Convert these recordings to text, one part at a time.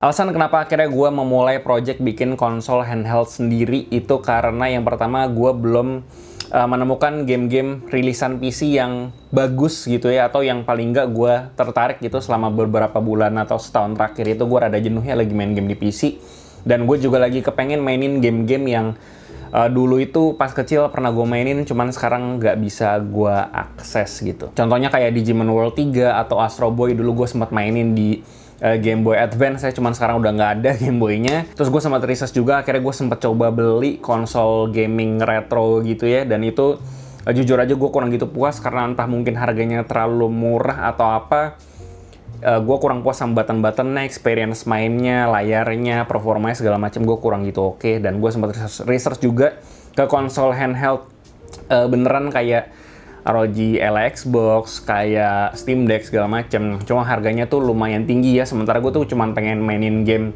Alasan kenapa akhirnya gue memulai project bikin konsol handheld sendiri itu karena yang pertama gue belum menemukan game-game rilisan PC yang bagus gitu ya, atau yang paling nggak gue tertarik gitu selama beberapa bulan atau setahun terakhir itu gue rada jenuhnya lagi main game di PC. Dan gue juga lagi kepengen mainin game-game yang dulu itu pas kecil pernah gue mainin, cuman sekarang nggak bisa gue akses gitu. Contohnya kayak Digimon World 3 atau Astro Boy, dulu gue sempat mainin di Game Boy Advance ya, cuman sekarang udah nggak ada Game Boy-nya. Terus gue sempat research juga, akhirnya gue sempat coba beli konsol gaming retro gitu ya, dan itu jujur aja gue kurang gitu puas karena entah mungkin harganya terlalu murah atau apa. Gue kurang puas sama button-buttonnya, experience mainnya, layarnya, performanya segala macam gue kurang gitu oke. Dan gue sempat research juga ke konsol handheld beneran kayak ROG Ally Xbox, kayak Steam Deck segala macem. Cuma harganya tuh lumayan tinggi ya. Sementara gue tuh cuma pengen mainin game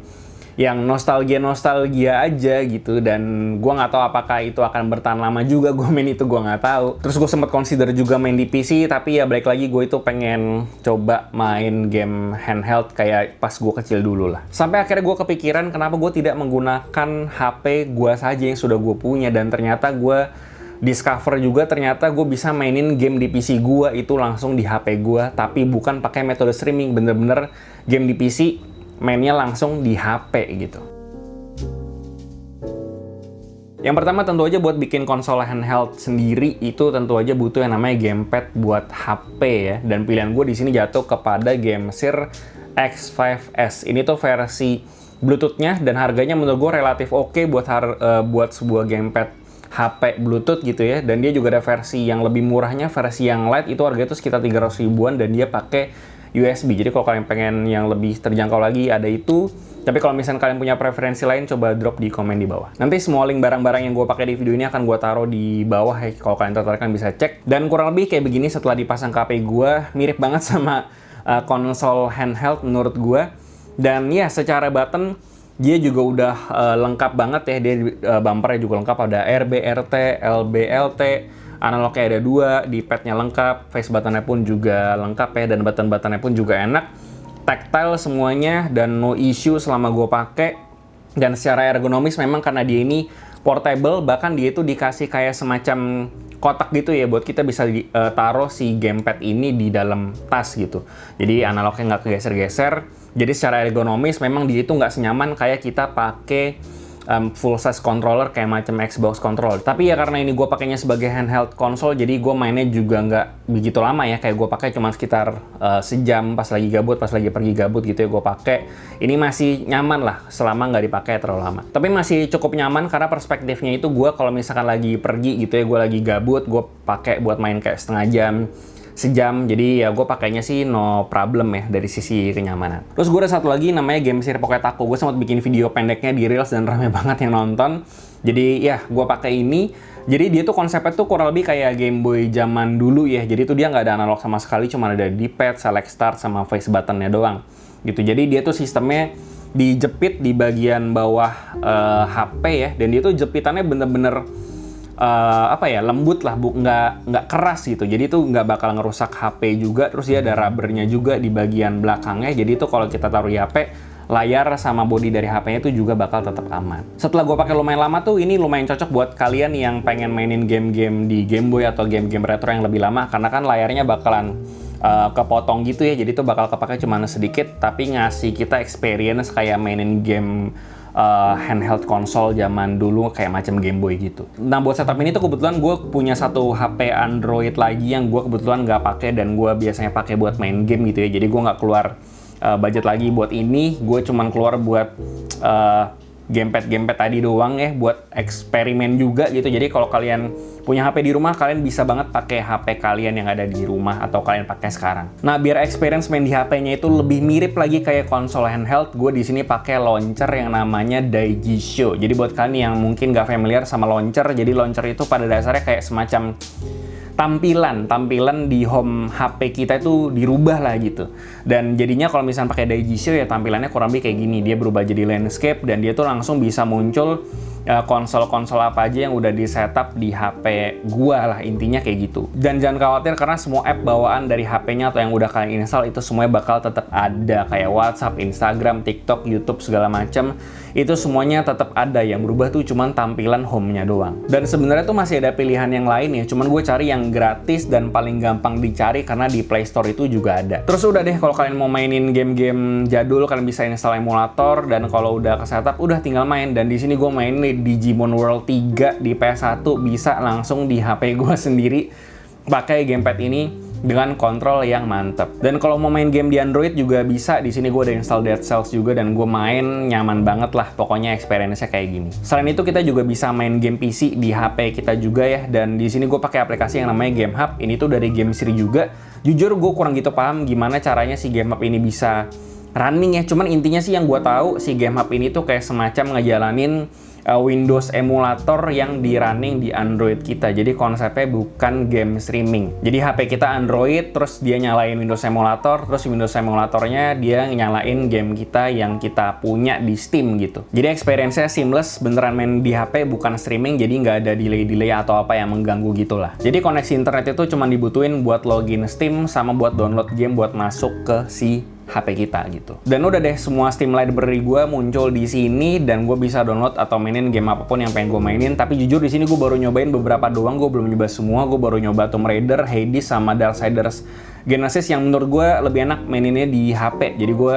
yang nostalgia aja gitu. Dan gue nggak tahu apakah itu akan bertahan lama juga. Gue main itu gue nggak tahu. Terus gue sempat consider juga main di PC. Tapi ya balik lagi gue itu pengen coba main game handheld kayak pas gue kecil dulu lah. Sampai akhirnya gue kepikiran kenapa gue tidak menggunakan HP gue saja yang sudah gue punya. Dan ternyata gue discover juga ternyata gue bisa mainin game di PC gue itu langsung di HP gue, tapi bukan pakai metode streaming, bener-bener game di PC mainnya langsung di HP gitu. Yang pertama tentu aja buat bikin konsol handheld sendiri itu tentu aja butuh yang namanya gamepad buat HP ya, dan pilihan gue di sini jatuh kepada Gamesir X5S. Ini tuh versi Bluetooth-nya dan harganya menurut gue relatif oke buat sebuah gamepad HP Bluetooth gitu ya. Dan dia juga ada versi yang lebih murahnya, versi yang light itu harganya tuh sekitar 300 ribuan dan dia pakai USB. Jadi kalau kalian pengen yang lebih terjangkau lagi ada itu. Tapi kalau misalnya kalian punya preferensi lain, coba drop di komen di bawah. Nanti semua link barang-barang yang gue pakai di video ini akan gue taruh di bawah ya. Kalau kalian tertarik kan bisa cek. Dan kurang lebih kayak begini setelah dipasang ke HP gue, mirip banget sama konsol handheld menurut gue. Dan ya secara button dia juga udah lengkap banget ya. Dia bumpernya juga lengkap, ada RB, RT, LB, LT, analognya ada 2, di padnya lengkap, face buttonnya pun juga lengkap ya, dan button-buttonnya pun juga enak, tactile semuanya dan no issue selama gue pakai. Dan secara ergonomis memang karena dia ini portable, bahkan dia itu dikasih kayak semacam kotak gitu ya, buat kita bisa taruh si gamepad ini di dalam tas gitu. Jadi analognya nggak kegeser-geser. Jadi secara ergonomis memang dia itu nggak senyaman kayak kita pakai full size controller kayak macam Xbox controller. Tapi ya karena ini gue pakainya sebagai handheld konsol, jadi gue mainnya juga nggak begitu lama ya. Kayak gue pakai cuma sekitar sejam pas lagi gabut, pas lagi pergi gabut gitu ya gue pakai. Ini masih nyaman lah selama nggak dipakai terlalu lama. Tapi masih cukup nyaman karena perspektifnya itu gue kalau misalkan lagi pergi gitu ya, gue lagi gabut, gue pakai buat main kayak setengah jam, sejam, jadi ya gue pakainya sih no problem ya dari sisi kenyamanan. Terus gue ada satu lagi namanya Gamesir Pocket Taco. Gue sempat bikin video pendeknya di Reels dan rame banget yang nonton. Jadi ya gue pakai ini. Jadi dia tuh konsepnya tuh kurang lebih kayak Game Boy zaman dulu ya. Jadi tuh dia nggak ada analog sama sekali, cuma ada D-pad, select start sama face buttonnya doang. Gitu. Jadi dia tuh sistemnya dijepit di bagian bawah HP ya. Dan dia tuh jepitannya bener-bener lembut lah, nggak keras gitu. Jadi itu nggak bakal ngerusak HP juga. Terus dia ada rubbernya juga di bagian belakangnya. Jadi itu kalau kita taruh di HP, layar sama bodi dari HP-nya itu juga bakal tetap aman. Setelah gue pakai lumayan lama tuh, ini lumayan cocok buat kalian yang pengen mainin game-game di Game Boy atau game-game retro yang lebih lama, karena kan layarnya bakalan kepotong gitu ya. Jadi itu bakal kepake cuma sedikit, tapi ngasih kita experience kayak mainin game handheld konsol zaman dulu kayak macam Game Boy gitu. Nah buat setup ini tuh kebetulan gue punya satu HP Android lagi yang gue kebetulan nggak pakai dan gue biasanya pakai buat main game gitu ya. Jadi gue nggak keluar budget lagi buat ini. Gue cuman keluar buat gamepad tadi doang ya, buat eksperimen juga gitu. Jadi kalau kalian punya HP di rumah, kalian bisa banget pakai HP kalian yang ada di rumah atau kalian pakai sekarang. Nah, biar experience main di HP-nya itu lebih mirip lagi kayak konsol handheld, gue di sini pakai launcher yang namanya Daijisho. Jadi buat kalian yang mungkin nggak familiar sama launcher, jadi launcher itu pada dasarnya kayak semacam tampilan di home HP kita itu dirubah lah gitu. Dan jadinya kalau misalnya pakai Daijisho ya tampilannya kurang lebih kayak gini. Dia berubah jadi landscape dan dia tuh langsung bisa muncul konsol-konsol apa aja yang udah di setup di HP gua lah, intinya kayak gitu. Dan jangan khawatir karena semua app bawaan dari HP-nya atau yang udah kalian install itu semuanya bakal tetap ada, kayak WhatsApp, Instagram, TikTok, YouTube segala macam. Itu semuanya tetap ada, yang berubah tuh cuman tampilan home-nya doang. Dan sebenarnya tuh masih ada pilihan yang lain ya, cuman gue cari yang gratis dan paling gampang dicari karena di Play Store itu juga ada. Terus udah deh, kalau kalian mau mainin game-game jadul kalian bisa install emulator, dan kalau udah ke setup udah tinggal main. Dan di sini gue main nih Digimon World 3 di PS1 bisa langsung di HP gue sendiri pakai gamepad ini dengan kontrol yang mantep. Dan kalau mau main game di Android juga bisa. Di sini gue udah install Dead Cells juga dan gue main nyaman banget lah. Pokoknya experience-nya kayak gini. Selain itu kita juga bisa main game PC di HP kita juga ya. Dan di sini gue pakai aplikasi yang namanya Game Hub. Ini tuh dari Game Siri juga. Jujur gue kurang gitu paham gimana caranya si Game Hub ini bisa running ya. Cuman intinya sih yang gue tahu si Game Hub ini tuh kayak semacam ngejalanin Windows emulator yang di running di Android kita. Jadi konsepnya bukan game streaming. Jadi HP kita Android, terus dia nyalain Windows emulator, terus Windows emulatornya dia nyalain game kita yang kita punya di Steam gitu. Jadi experience-nya seamless, beneran main di HP bukan streaming, jadi nggak ada delay-delay atau apa yang mengganggu gitu lah. Jadi koneksi internet itu cuma dibutuhin buat login Steam sama buat download game buat masuk ke si HP kita gitu. Dan udah deh, semua Steam library gue muncul di sini dan gue bisa download atau mainin game apapun yang pengen gue mainin. Tapi jujur di sini gue baru nyobain beberapa doang, gue belum nyoba semua. Gue baru nyoba Tomb Raider, Hades sama Darksiders Genesis yang menurut gue lebih enak maininnya di HP. Jadi gue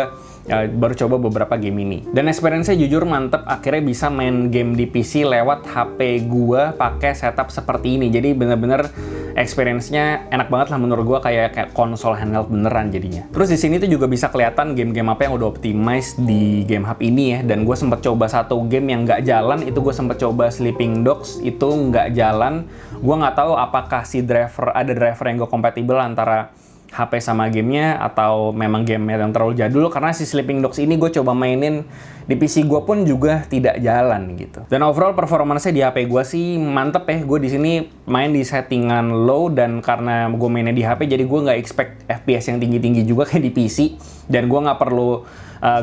baru coba beberapa game ini. Dan experience-nya jujur mantep, akhirnya bisa main game di PC lewat HP gue pakai setup seperti ini. Jadi bener-bener experience-nya enak banget lah menurut gue, kayak konsol handheld beneran jadinya. Terus di sini tuh juga bisa kelihatan game-game apa yang udah optimize di Game Hub ini ya. Dan gue sempet coba satu game yang nggak jalan, itu gue sempet coba Sleeping Dogs, itu nggak jalan. Gue nggak tahu apakah si ada driver yang gak kompatibel antara HP sama gamenya atau memang game yang terlalu jadul, karena si Sleeping Dogs ini gue coba mainin di PC gue pun juga tidak jalan gitu. Dan overall performance-nya di HP gue sih mantep ya. Gue di sini main di settingan low, dan karena gue mainnya di HP jadi gue nggak expect FPS yang tinggi-tinggi juga kayak di PC, dan gue nggak perlu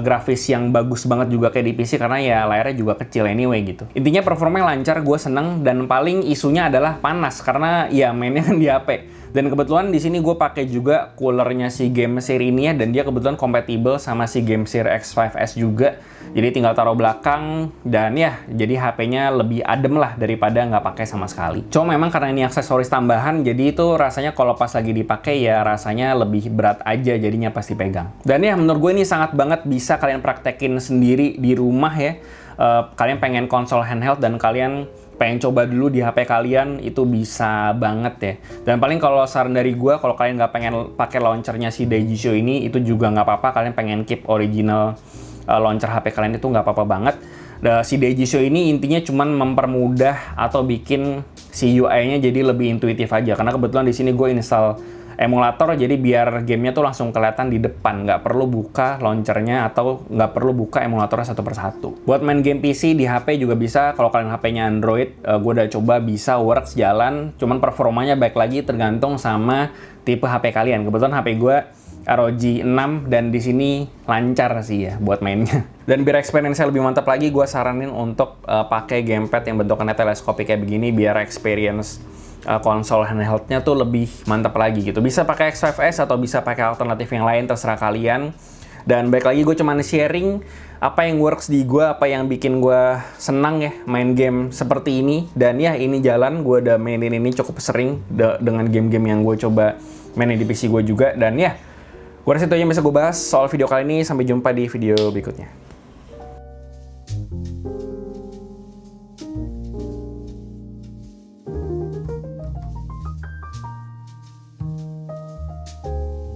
grafis yang bagus banget juga kayak di PC karena ya layarnya juga kecil anyway gitu. Intinya performanya lancar, gue seneng, dan paling isunya adalah panas karena ya mainnya kan di HP. Dan kebetulan di sini gue pakai juga coolernya si Game Siri ini ya, dan dia kebetulan kompatibel sama si Game Siri X5S juga. Jadi tinggal taruh belakang, dan ya jadi HP-nya lebih adem lah daripada nggak pakai sama sekali. Cuma memang karena ini aksesoris tambahan, jadi itu rasanya kalau pas lagi dipakai ya rasanya lebih berat aja jadinya pas dipegang. Dan ya menurut gue ini sangat banget bisa kalian praktekin sendiri di rumah ya. Kalian pengen konsol handheld dan kalian pengen coba dulu di HP kalian, itu bisa banget ya. Dan paling kalau saran dari gue, kalau kalian nggak pengen pakai launchernya si Daijisho ini, itu juga nggak apa-apa. Kalian pengen keep original launcher HP kalian itu nggak apa-apa banget. Si Daijisho ini intinya cuman mempermudah atau bikin si UI-nya jadi lebih intuitif aja. Karena kebetulan di sini gue install emulator, jadi biar gamenya tuh langsung kelihatan di depan, nggak perlu buka launchernya atau nggak perlu buka emulatornya satu persatu. Buat main game PC di HP juga bisa, kalau kalian HP-nya Android, gue udah coba bisa works jalan, cuman performanya baik lagi tergantung sama tipe HP kalian. Kebetulan HP gue ROG 6 dan di sini lancar sih ya buat mainnya. Dan biar experience-nya lebih mantap lagi, gue saranin untuk pakai gamepad yang bentukannya teleskopik kayak begini, biar experience konsol handheldnya tuh lebih mantap lagi gitu. Bisa pakai X5S atau bisa pakai alternatif yang lain, terserah kalian. Dan baik lagi gue cuman sharing apa yang works di gue, apa yang bikin gue senang ya main game seperti ini. Dan ya ini jalan, gue udah mainin ini cukup sering dengan game-game yang gue coba mainin di PC gue juga. Dan ya gue rasa itu aja yang bisa gue bahas soal video kali ini. Sampai jumpa di video berikutnya.